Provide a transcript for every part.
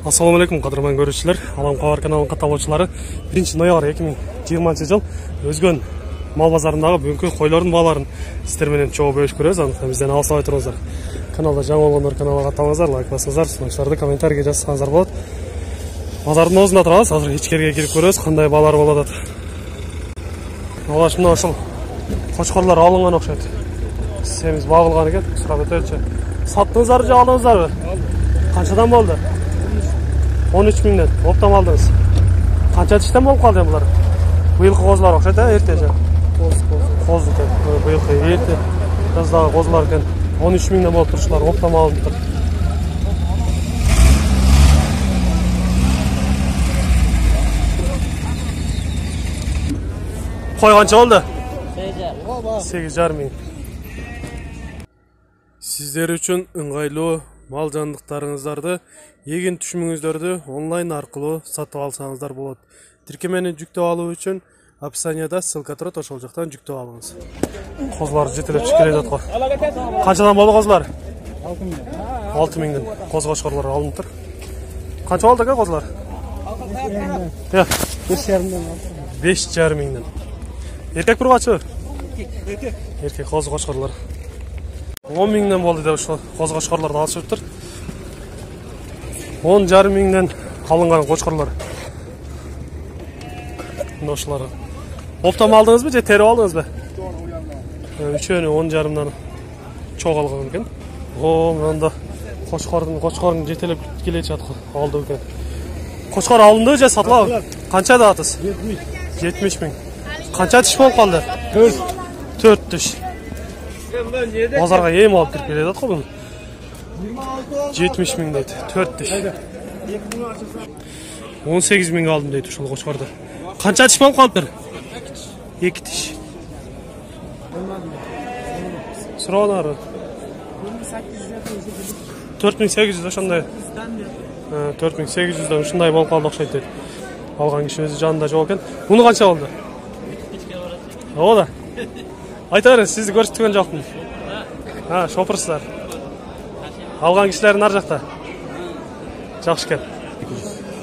Assalamu alaikum qadrman görüşçüler. Alam Qavar kanalının kataloqchilari 1-noyabr 2020 yıl Özgön mal bazarınдағы бүгінгі qo'yların баларын сіздер менен чогуу бөлүшүп көрөбүз. Андыктан бизден алсабай туруңуздар. Каналда жаңы болгондор каналга катталыңыздар, лайк басыңыздар, сунуштарды комментарийге жазсаңыздар болот. Базардын оозунда турабыз. Азыр ичкерге кирип көрөбүз, кандай балар болот атат. Алашымда ошол кочкорлор алынган окшойт. Сemiz багылган экен, сурап өтөлчү. Саттыңыздар же алдыңыздарбы? Канчадан болду? 13 миңден. Оптом алдыңыз. Канча тиштен болуп калды булар? Быйылкы козулар окшойт, эрте же. Коз экен. Быйылкы эрте жаздагы козулар экен. 13 миңден болуп турушулар, оптом алынып тур. Koy kança oldu? 8,5 ming. Sizler üçün ыңгайлуу мал жандыктарыңыздарды, егин түшүмүңүздөрдү онлайн аркылуу сатып алсаңыздар болот. Тиркемени жүктөп алуу үчүн описанияда ссылка турат, ошол жактан жүктөп алыңыз. Козулар жетелеп чыгып келет го. Канчадан болду козулар? 6 миңден. Коз кошкорлор алынып тур. Канча болду экен козулар? 5,5 миңден. Erkek bir kaçı? Erkek koz koşkarlar. 10 miңden boldu деп ошо koz koşkarlardı alışıptır. 10,5 miңden alıngan koşkarlar. Ошолар. Оптом алдыңыз бе же терип алдыңыз бе? Үчөөнү 10,5-дан чоң алган экен. Мында кочкордун жетелеп келе жаткан алды экен. Кочкор алынды же сатылабы? Канчада атыз? 70 miң. Kança tiş bolup kaldı? 4 tiş. Bazarga ем alıp kirip keledi atko bunu. 70 miң deydi. 4 tiş. 18 miң aldım deydi uşul koçkarda. Kança tiş bolup kalıptır? 2 tiş. Sıraları. 4800 ошондой. 4800'den ушундай болуп калды окшойт дейт. Алган киши өзү жанында жок экен. Буну канча болду? O da. Aytarın sizi görüştüren joqmун. Ha, şopursular. Algan kişilerin ar jakta. Жақсы eкен.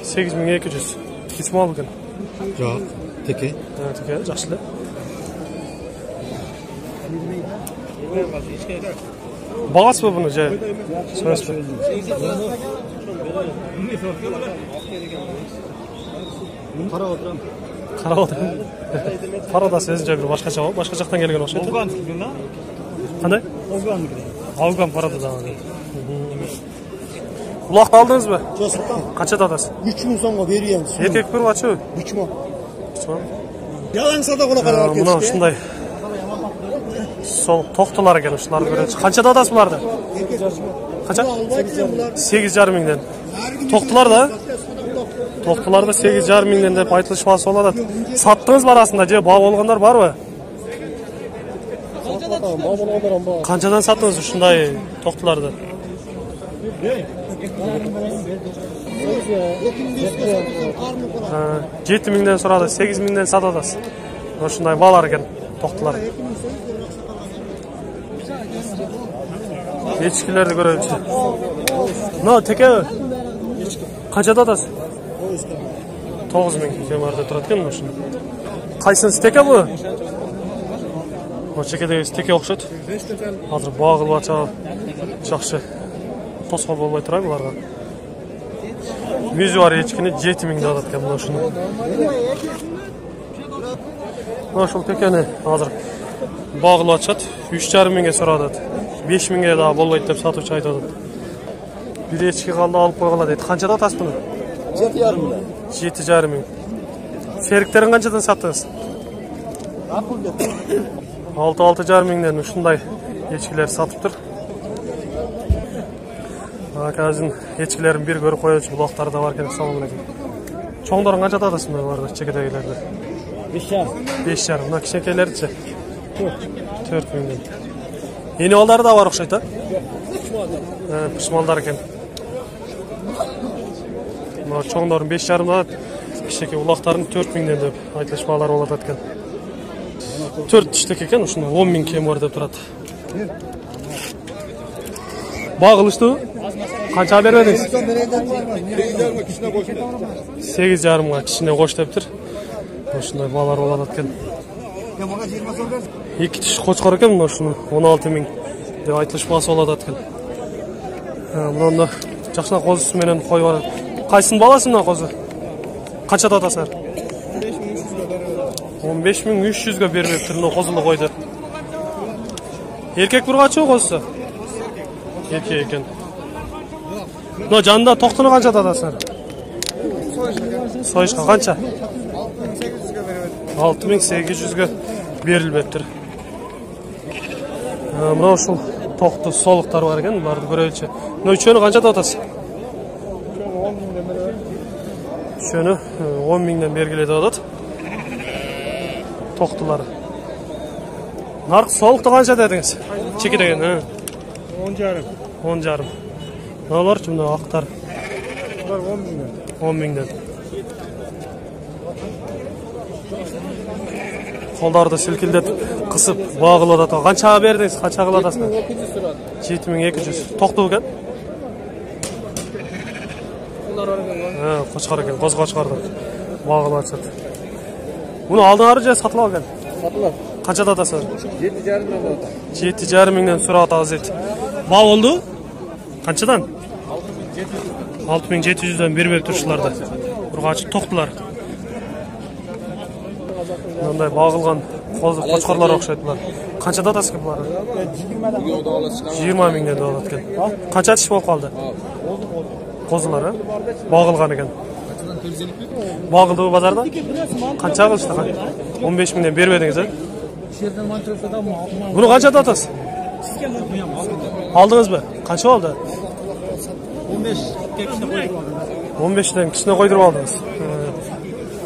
8200. İsmi al eкен. Жоқ, теке. Ha, теке, жақсы эле. Багасы бу буну же? Сөзсүз. Карап отурам. Карап отурам. Парада сөзүн жабыр башкача болуп, башка жактан келген окшойт. Кандай? Алган парада да. Улакты алдыңызбы? Жок, саттым. Канчада атасыз? 3 миң сомго берген. Эркек бир качы? 3 миң. Ялаң сада кула карап кетти. Мына ушундай. Сол токтолар экен ушуларды көрөчү. Канчада атасыз буларды? Канча? 8,5 миңден. Токтолар да? Тоқтыларды 8,5 миңден деп айтылышпасы болот. Саттыңыз барасында же баа болгондар барбы? Канчадан саттыңыз ушундай токтуларды? 7 миңден сурады, 8 миңден сатасыз. Ушундай баалар экен токтулар. Ечкилерди көрөбүз. Но теке канчада атасыз? 9 miң кемарда турат экен ушун. Кайсынысы теке бу? Чекедеги теке окшойт. Азыр багылып ача жакшы. Тоскоол болбой турат буларга. Мүзү бар эчкини 7 миңден алат экен мына ушуну. Ошол текени азыр багылып ачат. 3,5 миңге сурады. 5 миңге да болбойт деп сатуучу айтып атат. Бир эчки калды алып койгула дейт. Канчада атасыз буну? 7,5 миң. Сериктерин канчадан саттыңыз? 6,5 миңден ушундай эчкилер сатып тур. Казыр эчкилерин бир көрүп коёчу булактары да бар экен. Салам алейкум. Чоңдорун канчада атасыз буларды, чекедегилерди? 5,5. Мына кичинекейлеричи? 4 миңден. Эни балдары да бар окшойт, а? Пышмалдар экен. Чоңдорун 5,5 кичине улактарын 4 миңден деп айтылышпалар болот экен. 4 тиштек экен, ушуну 10 миң кем бар деп турат. Багылыштыбы? Qancha bermedingiz? 8,5 8,5 kishine qo'sh debdir. Shunday bolalar bo'ladi ekan. Ikki tish qo'chqor ekan mana shuni 16,000 deb aytilish bahsi bo'ladi ekan. Bunda yaxshina qo'zisi bilan qo'yib yuboradi. Qaysini bolasi bundan qo'zi? Qanchada otasizlar? 15,300 ga berib turibdi qo'zini qo'ydi. Erkek burg'achi qo'zisi? Erkek ekan. No janda to'qtini qanchada otasizlar? So'yishqa qancha? 6,800 ga berilibdir. Mana shu to'qti soliqlar bor ekan, ularni ko'raylikchi. No uchini qanchada otasiz? Shuni 10,000 dan belgiladi odat. To'qtilari. Narx soliqda qancha dedingiz? Chekidagan, ha? 10,5. 10,5. Nalar kimda oqtar? Ular 10,000 dan. 10,000 dan. Qo'llarida silkildab qisib bog'iladi. Qancha berdingiz? Qancha qiladasiz? 7,200. To'qti ekan. Ha, qo'chqor ekan, qo'zg'ochqorda. Bog'iladi. Buni oldinlari sotib olgan. Sotib. Qanchada otasizlar? 7,5 dan ota. 7,5 dan surat azet. Bog' oldu? Qanchadan? 6,700 dan berib turishlarda. Urg'ochi to'qtilar. Bunday bog'ilgan qo'chqorlar o'xshaydilar. Qanchada otasizga bular? 20,000 dan olatgan. Qancha tish bo'lib qoldi? Qo'zilar, ha? Bog'ilgan ekan. Bog'ildi bu bozorda? Qancha qilishdi? 15,000 dan berib edingiz, ha? Buni qanchada otasiz? Aldingizmi? Qancha oldi? 15 dan kishini qo'ydirib oldingiz.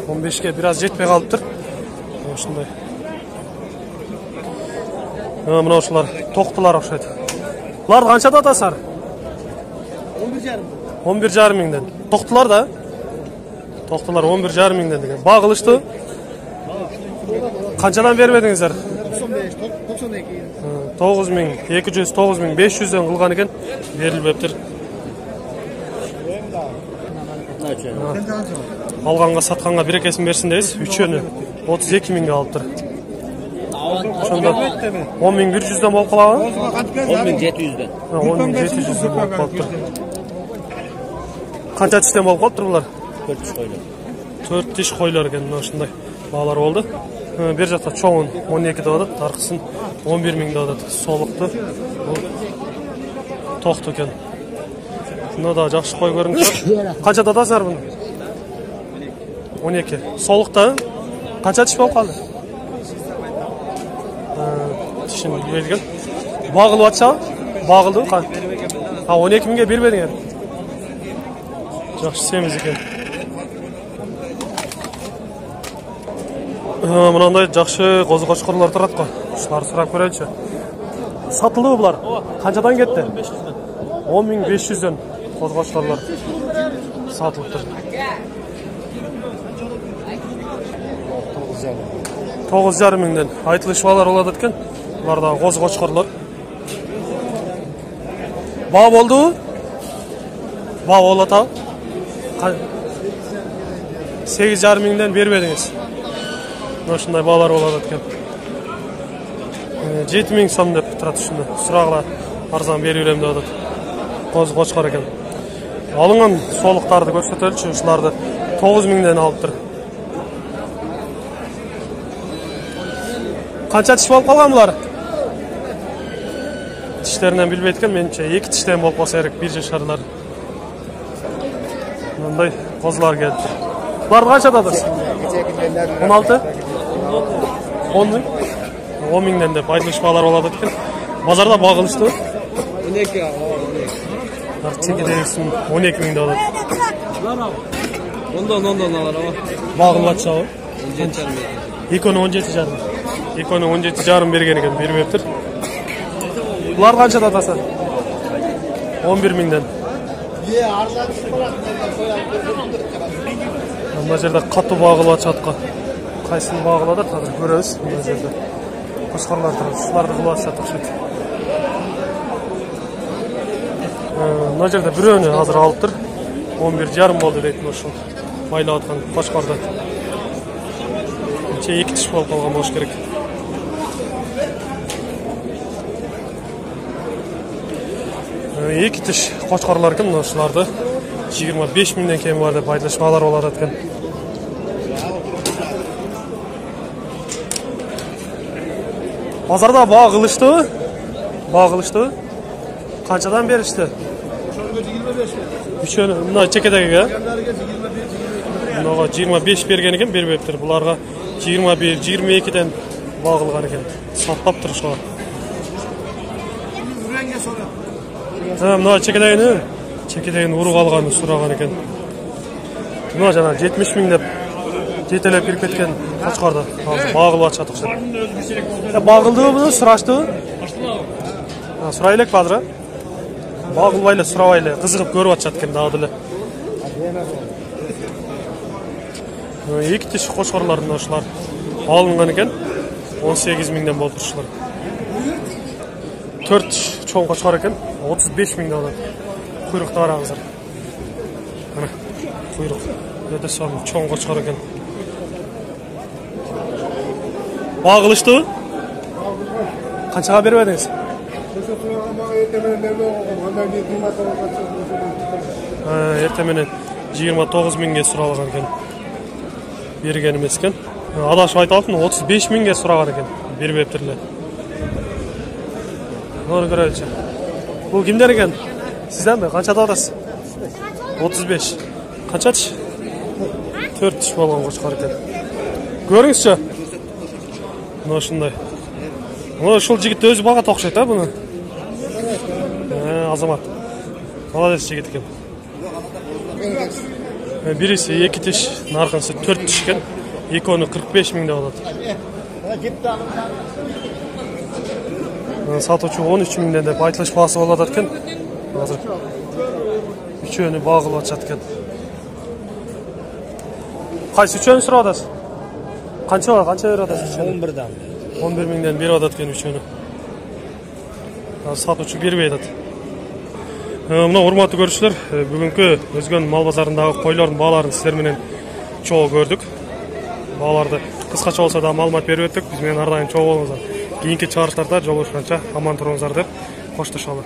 15 ga biraz yetmay qolibdir. Shunday. Mana shular to'qtilar o'xshaydi. Ular qanchada otasizlar? 11,5 dan. To'qtilar da? To'qtilar 11,5 dan degan. Bog'ilishdi. Qanchadan bermedingizlar? 9,200, 9,500 dan qilgan ekan, berilibdir. Alğanğa satqanğa birekesin bersin deyiz. Üçünü 32,000 ga alıptır. Şunda 10,100 dan bolup qalağı? 10,700 dan. 10,700 dan bolup qalıptır. Qancha tishdan bolup qalıptır bular? 4 tish qo'ylar. 4 tish qo'ylar ekan, mana shunday bog'lar bo'ldi. Bir жақта çoğun 12 da odat, tarqısın 11,000 da odat. Soliqdi. To'qti ekan. Bunda da yaxshi qo'y ko'rinib turibdi. Qancha otasizlar buni? 12. Soliqda qancha tish bo'lib qoldi? Tishini bergan. Bog'ilyapti. Bog'ildi. Ha 12,000 ga bermeding. Yaxshi semiz ekan. Bunday yaxshi qo'ziqochqorlar turadi-ku. Shularni so'rab ko'raylikchi. Sotildi bular. Qanchadan ketdi? 10,500 dan qo'ziqochqorlar sotilibdi. 9,5 dan aytilishlar bo'ladi ekan. Ularda qo'ziqochqorlar. Bog' bo'ldi? Bog' olata. 8,5 dan bermedingiz. Mana shunday bog'lar bo'ladi ekan. 7,000 so'm deb turadi shunda. So'roqlar arzon beraverem dedi. Qo'ziqochqor ekan. Olingan soliqlarni ko'rsataylikchi, shularni 9,000 dan olibdir. Qancha tish bo'lib qolgan bular? Tishlaridan bilmayotgan, menimcha 2 tishdan bo'lib qolsa kerak bir jasharlar. Bunday qo'zlar keldi. Bular qanchada siz? 16? 10 10,000 dan deb aytilishmalar bo'ladi ekan. Bozorda bog'ilishdi. 12 ya. Çekideysin 12,000 dolar. Ondan alır ama. Bağlılatça o. 17,5. İkonu 17,5. İkonu 17,5 bergen ekan, berip ettir. Bular qanchada atasa? 11,000 dan. Mына жерде қатты бағылат жатқа. Қайсыны бағылады қазір көреміз мына жерде. Қошқарлар тұрады. Шыларды қылат жатық шет. Мына жерде бирөөнү азыр алыптыр. 11,5 болду дейт ошол. Байлап аткан Кошкордо. Эки тиш болуп калган болуш керек. Эки тиш кочкорлор экен, мына ушуларды 25 миңден кем бар деп айтылышмалар болот экен. Базарда баа кылыштыбы? Баа кылыштыбы? Канчадан беришти? Üçönü, mına çekedege. Mınaga 25 bergen eken berbeptir. Bularga 21, 22'den baa kılgan eken. Sattap turuşlar. Mına çekedegini, çekedegini uruq alganı suragan eken. Mına jana 70 ming dep жетелеп кирип кеткен Кочкордо. Багылып атышат окшойт. Багылдыбы буну, сураштыбы? Сурай элек базыр. Багылбай эле, сурабай эле, кызыгып көрүп атышат экен дагы деле. Эки тиш кочкорлордун ошолар алынган экен. 18 миңден болуп турушулар. 4 чоң кочкор экен, 35 миңден алат. Куйрукта бар азыр. Мына куйрук. Өтө сонун чоң кочкор экен. Баа кылыштыбы? Канчага берип едиңиз? Эрте менен 29 миңге суралган экен. Берген эмес экен. Адашып айталыптын 35 миңге сураган экен. Бербептир эле. Мына көрөлүчү. Бул кимдер экен? Сизденби? Канчада атасыз? 35. Канчачы? 4 тиш болгон кочкор экен. Көрүңүзчү. Мына ушундай. Мына ушул жигит өзү багат окшойт, а буну? Азамат. Молодец жигит экен. Бириси 2 тиш, наркынысы 4 тиш экен. Экөөнү 45 миңде алат. Сатуучу 13 миңден деп айтылыш баасы болот экен. Азыр үчөөнү багылып атышат экен. Кайсы үчөөнү сурап атасыз? Канча берип атасыз? 11'den. 11 миңден берип атат экен үчөөнү. Сатуучу бербей атат. Мына урматтуу көрүүчүлөр, бүгүнкү Өзгөн мал базарындагы койлордун бааларын сиздер менен чогуу көрдүк. Бааларды кыскача болсо да маалымат берип өттүк. Биз менен ар дайым чогуу болуңуздар. Кийинки чыгарыштарда жолугушканча аман туруңуздар деп коштошолу.